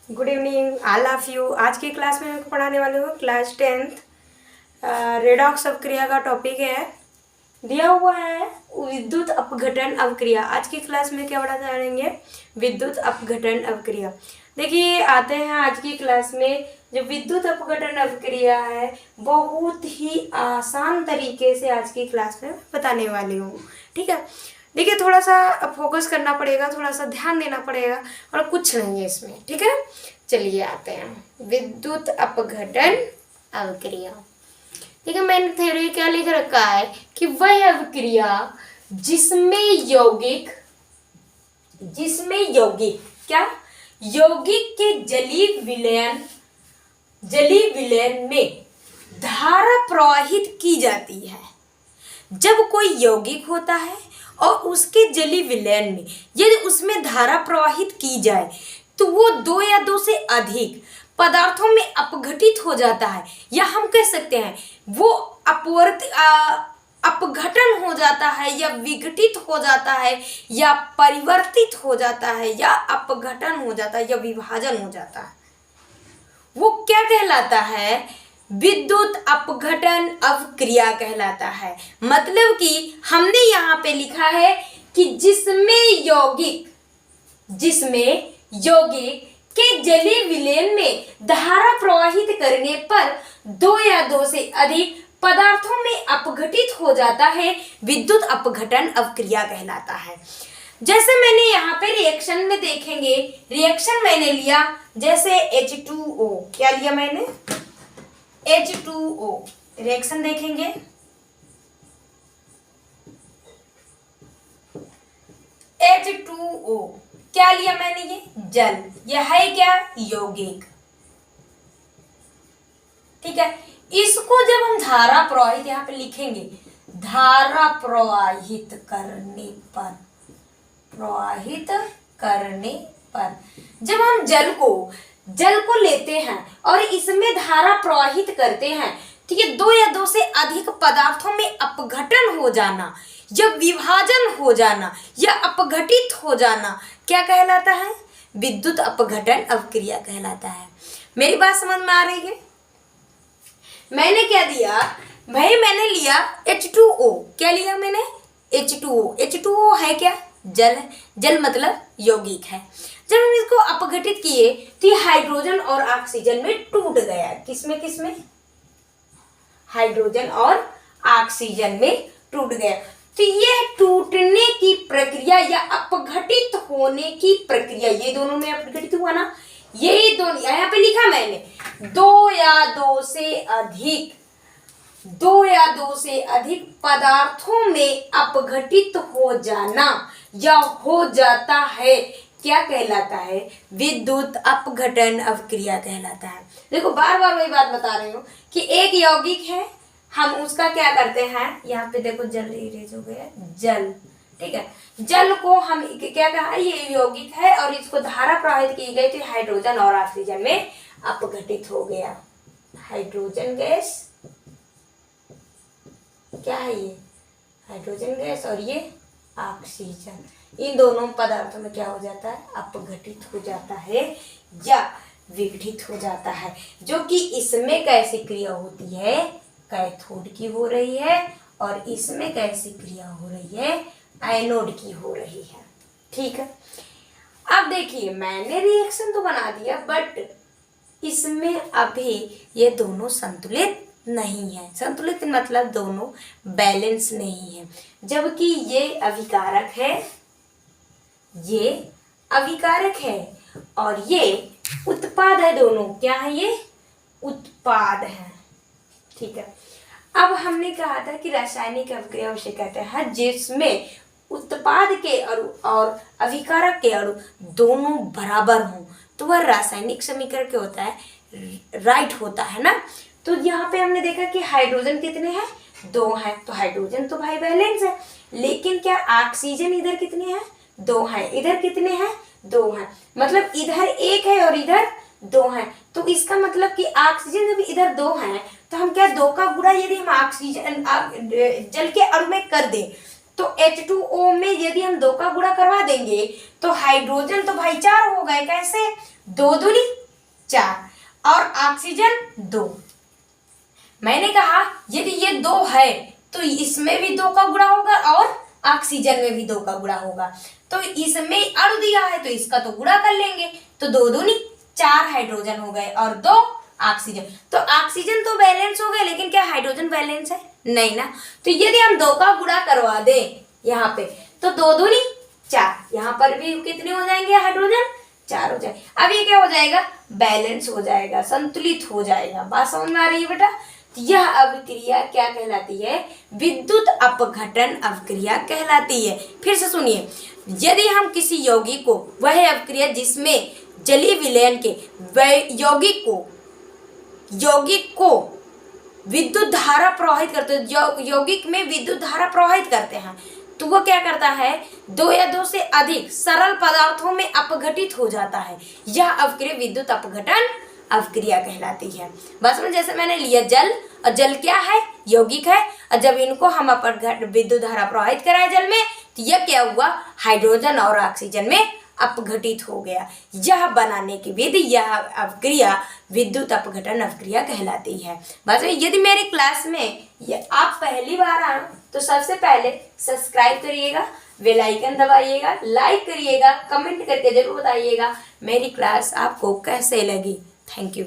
Good evening all of you. आज की class में मैं पढ़ाने वाली हूँ क्लास 10th रेडॉक्स अपक्रिया का टॉपिक है। दिया हुआ है विद्युत अपघटन अवक्रिया। आज की क्लास में क्या पढ़ा जाएंगे? विद्युत अपघटन अवक्रिया। देखिए आते हैं आज की क्लास में। जो विद्युत अपघटन अवक्रिया है बहुत ही आसान तरीके से आज की क्लास में बताने वाली हूँ। ठीक है, देखिए थोड़ा सा फोकस करना पड़ेगा, थोड़ा सा ध्यान देना पड़ेगा और कुछ नहीं है इसमें। ठीक है, चलिए आते हैं विद्युत अपघटन अवक्रिया। ठीक है, मैंने थ्योरी क्या लिख रखा है कि वह अवक्रिया जिसमें यौगिक क्या यौगिक के जलीय विलयन में धारा प्रवाहित की जाती है। जब कोई यौगिक होता है और उसके जलीय विलयन में यदि उसमें धारा प्रवाहित की जाए तो वो दो या दो से अधिक पदार्थों में अपघटित हो जाता है, या हम कह सकते हैं वो अपघटन हो जाता है, या विघटित हो जाता है, या परिवर्तित हो जाता है, या अपघटन हो जाता है, या विभाजन हो जाता है। वो क्या कहलाता है? विद्युत अपघटन अवक्रिया कहलाता है। मतलब कि हमने यहाँ पे लिखा है कि जिसमें यौगिक के जलीय विलयन में धारा प्रवाहित करने पर दो या दो से अधिक पदार्थों में अपघटित हो जाता है, विद्युत अपघटन अवक्रिया कहलाता है। जैसे मैंने यहाँ पे रिएक्शन में देखेंगे, रिएक्शन मैंने लिया जैसे H2O। क्या लिया मैंने? H2O। रिएक्शन देखेंगे, H2O क्या लिया मैंने? ये जल, यह है क्या? यौगिक। ठीक है, इसको जब हम धारा प्रवाहित यहाँ पे लिखेंगे, धारा प्रवाहित करने पर जब हम जल को लेते हैं और इसमें धारा प्रवाहित करते हैं, ठीक है, दो या दो से अधिक पदार्थों में अपघटन हो जाना या विभाजन हो जाना या अपघटित हो जाना क्या कहलाता है? विद्युत अपघटन अवक्रिया कहलाता है। मेरी बात समझ में आ रही है? मैंने क्या दिया भाई? मैंने लिया H2O। क्या लिया मैंने? H2O। H2O है क्या? जल है। जल मतलब यौगिक है। जब हम इसको अपघटित किए तो ये हाइड्रोजन और ऑक्सीजन में टूट गया। किसमें? हाइड्रोजन और ऑक्सीजन में टूट गया। तो ये टूटने की प्रक्रिया या अपघटित होने की प्रक्रिया, ये दोनों में अपघटित हुआ ना, यही दोनों यहाँ पे लिखा मैंने, दो या दो से अधिक पदार्थों में अपघटित हो जाना या हो जाता है, क्या कहलाता है? विद्युत अपघटन अवक्रिया कहलाता है। देखो बार बार वही बात बता रही हूँ कि एक यौगिक है, हम उसका क्या करते हैं, यहाँ पे देखो जल इरेज हो गया, जल। ठीक है, जल को हम क्या कहा? ये यौगिक है और इसको धारा प्रवाहित की गई तो हाइड्रोजन और ऑक्सीजन में अपघटित हो गया। हाइड्रोजन गैस क्या है? ये हाइड्रोजन गैस और ये ऑक्सीजन, इन दोनों पदार्थों में क्या हो जाता है? अपघटित हो जाता है या विघटित हो जाता है। जो कि इसमें कैसी क्रिया होती है? कैथोड की हो रही है, और इसमें कैसी क्रिया हो रही है? एनोड की हो रही है। ठीक है, अब देखिए मैंने रिएक्शन तो बना दिया, बट इसमें अभी ये दोनों संतुलित नहीं है। संतुलित मतलब दोनों बैलेंस नहीं है। जबकि ये अभिकारक है और ये उत्पाद है। दोनों क्या है? ये उत्पाद है। ठीक है, अब हमने कहा था कि रासायनिक अवक्रिया उसे कहते हैं जिसमें उत्पाद के अणु और अभिकारक के अणु दोनों बराबर हों, तो वह रासायनिक समीकरण क्या होता है? राइट होता है ना। तो यहाँ पे हमने देखा कि हाइड्रोजन कितने हैं? 2 हैं, तो हाइड्रोजन तो भाई बैलेंस है। लेकिन क्या ऑक्सीजन इधर कितने हैं? 2 हैं। इधर कितने हैं? 2 हैं। मतलब इधर 1 है और इधर 2 हैं। तो इसका मतलब कि ऑक्सीजन जब इधर 2 हैं तो हम क्या 2 का गुणा यदि हम ऑक्सीजन जल के अणु में कर दें तो H2O में यदि हम 2 का गुणा करवा देंगे तो हाइड्रोजन तो भाई 4 हो गए, कैसे, 2 दूनी 4, और ऑक्सीजन 2। मैंने कहा यदि ये 2 है तो इसमें भी 2 का गुणा होगा और ऑक्सीजन में भी 2 का गुणा होगा। तो इसमें अणु दिया है तो इसका तो गुणा कर लेंगे, तो 2 दूनी 4 हाइड्रोजन हो गए और 2 ऑक्सीजन। तो ऑक्सीजन तो बैलेंस हो गए, लेकिन क्या हाइड्रोजन बैलेंस है, नहीं ना। तो यदि हम 2 का गुणा करवा दें यहाँ पे तो 2 दूनी 4, यहाँ पर भी कितने हो जाएंगे हाइड्रोजन, 4 हो जाए। अब ये क्या हो जाएगा, बैलेंस हो जाएगा, संतुलित हो जाएगा। बात समझ में आ रही है बेटा। यह अभिक्रिया क्या कहलाती है, विद्युत अपघटन अभिक्रिया कहलाती है। फिर से सुनिए, यदि हम किसी यौगिक को, वह अभिक्रिया जिसमें जलीय विलयन के यौगिक को विद्युत धारा प्रवाहित करते हैं, यौगिक में विद्युत धारा प्रवाहित करते हैं, तो वो क्या करता है, 2 या 2 से अधिक सरल पदार्थों में अपघटित हो जाता है। यह अभिक्रिया विद्युत अपघटन अभिक्रिया कहलाती है। बस में जैसे मैंने लिया जल, और जल क्या है, यौगिक है, और जब इनको हम विद्युत धारा प्रवाहित कराए जल में, तो यह क्या हुआ, हाइड्रोजन और ऑक्सीजन में अपघटित हो गया। यह बनाने की विधि, यह अभिक्रिया विद्युत अपघटन अभिक्रिया कहलाती है। बस में यदि मेरी क्लास में आप पहली बार आए तो सबसे पहले सब्सक्राइब करिएगा, बेल आइकन दबाइएगा, लाइक करिएगा, कमेंट करके जरूर बताइएगा मेरी क्लास आपको कैसे लगी। Thank you.